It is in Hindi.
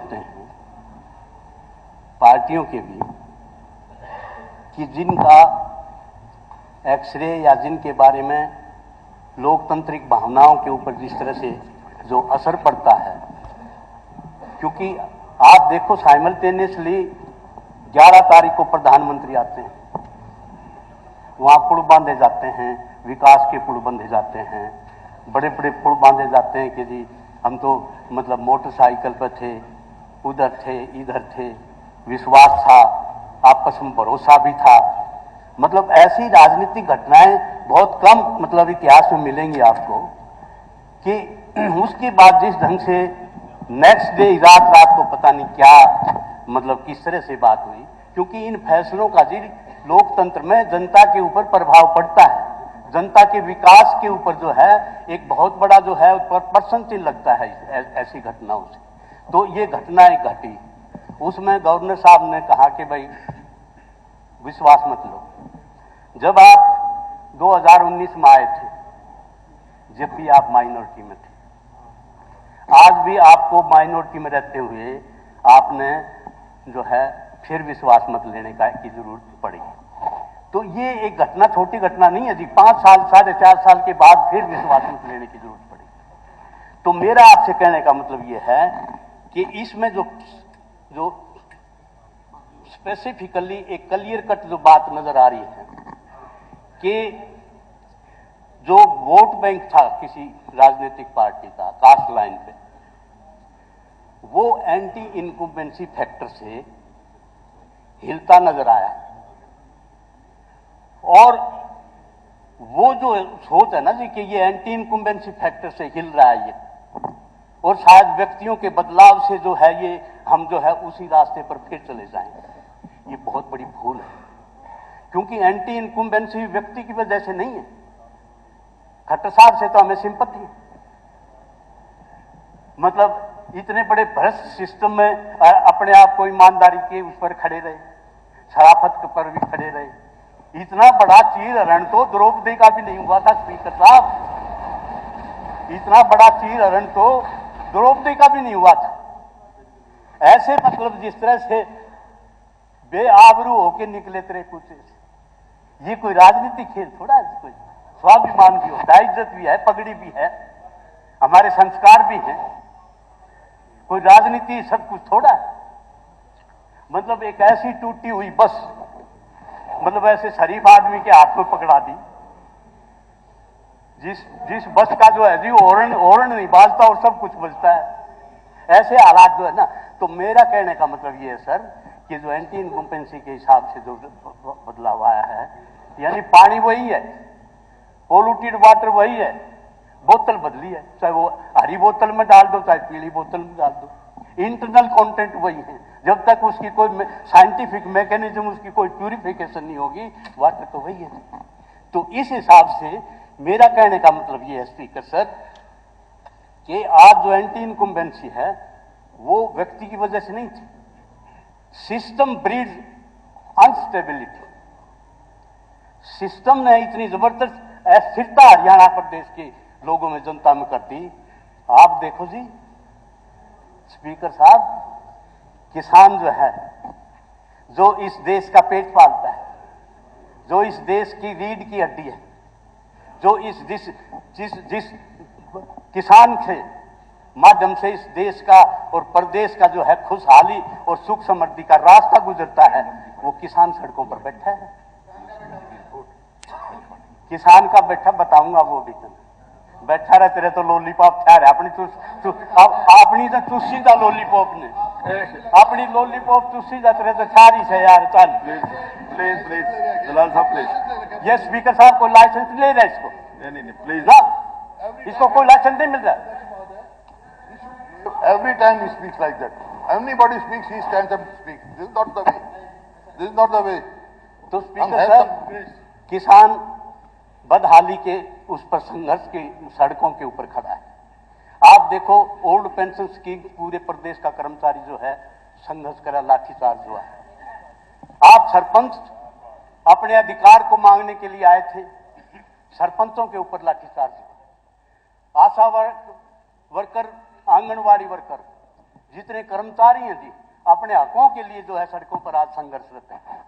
होते हैं पार्टियों के भी कि जिनका एक्सरे या जिनके बारे में लोकतांत्रिक भावनाओं के ऊपर जिस तरह से जो असर पड़ता है, क्योंकि आप देखो साइमल्टेनियसली 11 तारीख को प्रधानमंत्री आते हैं, वहां पुल बांधे जाते हैं, विकास के पुल बांधे जाते हैं, बड़े बड़े पुल बांधे जाते हैं कि जी हम तो मतलब मोटरसाइकिल पर थे, उधर थे, इधर थे, विश्वास था, आपस में भरोसा भी था। मतलब ऐसी राजनीतिक घटनाएं बहुत कम मतलब इतिहास में मिलेंगी आपको कि उसके बाद जिस ढंग से नेक्स्ट डे रात रात को पता नहीं क्या मतलब किस तरह से बात हुई, क्योंकि इन फैसलों का जी लोकतंत्र में जनता के ऊपर प्रभाव पड़ता है, जनता के विकास के ऊपर जो है एक बहुत बड़ा जो है प्रश्न चिन्ह लगता है ऐसी घटनाओं से। तो ये घटना एक घटी, उसमें गवर्नर साहब ने कहा कि भाई विश्वास मत लो। जब आप 2019 में आए थे, जब भी आप माइनॉरिटी में थे, आज भी आपको माइनॉरिटी में रहते हुए आपने जो है फिर विश्वास मत लेने की जरूरत पड़ी। तो ये एक घटना छोटी घटना नहीं है जी, 5 साल 4.5 साल के बाद फिर विश्वास मत लेने की जरूरत पड़ी। तो मेरा आपसे कहने का मतलब ये है कि इसमें जो स्पेसिफिकली एक क्लियर कट जो बात नजर आ रही है कि जो वोट बैंक था किसी राजनीतिक पार्टी का कास्ट लाइन पे, वो एंटी इनकम्बेंसी फैक्टर से हिलता नजर आया। और वो जो सोच है ना जी कि ये एंटी इनकम्बेंसी फैक्टर से हिल रहा है ये, और शायद व्यक्तियों के बदलाव से जो है ये हम जो है उसी रास्ते पर फिर चले जाएंगे, ये बहुत बड़ी भूल है। क्योंकि एंटी इनकम्बेंसी व्यक्ति की वजह से नहीं है, खट्टर साहब से तो हमें सिंपैथी है। मतलब इतने बड़े भ्रष्ट सिस्टम में अपने आप को ईमानदारी के उस पर खड़े रहे, शराफत पर भी खड़े रहे। इतना बड़ा चीर हरण तो द्रौपदी का भी नहीं हुआ था स्पीकर साहब, इतना बड़ा चीर हरण तो द्रौपदी का भी नहीं हुआ था। ऐसे मतलब जिस तरह से बेआबरू होके निकले तेरे कुछ, ये कोई राजनीतिक खेल थोड़ा है, कोई स्वाभिमान भी होता है, इज्जत भी है, पगड़ी भी है, हमारे संस्कार भी हैं, कोई राजनीति सब कुछ थोड़ा है। मतलब एक ऐसी टूटी हुई बस मतलब ऐसे शरीफ आदमी के हाथ में पकड़ा दी, जिस बस का जो है जी हॉर्न नहीं बाजता और सब कुछ बजता है। ऐसे हालात जो है ना, तो मेरा कहने का मतलब ये है सर कि जो एंटी इनकम्बेंसी के हिसाब से जो बदलाव आया है, यानी पानी वही है, पोल्यूटेड वाटर वही है, बोतल बदली है, चाहे वो हरी बोतल में डाल दो चाहे पीली बोतल में डाल दो, इंटरनल कंटेंट वही है। जब तक उसकी कोई साइंटिफिक मैकेनिज्म उसकी कोई प्यूरिफिकेशन नहीं होगी, वाटर तो वही है। तो इस हिसाब से मेरा कहने का मतलब ये है स्पीकर सर कि आज जो एंटी इनकम्बेंसी है वो व्यक्ति की वजह से नहीं थी, सिस्टम ब्रीड्स अनस्टेबिलिटी। सिस्टम ने इतनी जबरदस्त अस्थिरता हरियाणा प्रदेश के लोगों में, जनता में कर दी। आप देखो जी स्पीकर साहब, किसान जो है, जो इस देश का पेट पालता है, जो इस देश की रीढ़ की हड्डी है, जो जिस किसान के माध्यम से इस देश का और प्रदेश का जो है खुशहाली और सुख समृद्धि का रास्ता गुजरता है, वो किसान सड़कों पर बैठा है। किसान का बैठा बताऊंगा, वो भी बैठा रहे तेरे तो लॉलीपॉप छा रहे अपनी अपनी तो चुस्सी था लॉलीपॉप ने, अपनी लॉलीपॉप चुस्सी जा तेरे तो छारी से यार। चल प्लीज दलाल साहब प्लीज। ये स्पीकर साहब को लाइसेंस ले रहा है इसको? नहीं प्लीज ना, इसको कोई लाइसेंस नहीं मिल रहा। Every time he speaks like that. Anybody speaks, he stands up and speaks. This is not the way. This is not the way. तो स्पीकर साहब किसान बदहाली के उस पर संघर्ष की सड़कों के ऊपर खड़ा है। आप देखो ओल्ड पेंशन स्कीम पूरे प्रदेश का कर्मचारी जो है संघर्ष करा, लाठीचार्ज हुआ। आप सरपंच अपने अधिकार को मांगने के लिए आए थे, सरपंचों के ऊपर लाठीचार्ज हुआ। आशा वर्कर, आंगनवाड़ी वर्कर जितने कर्मचारी हैं जी अपने हकों के लिए जो है सड़कों पर आज संघर्षरत हैं।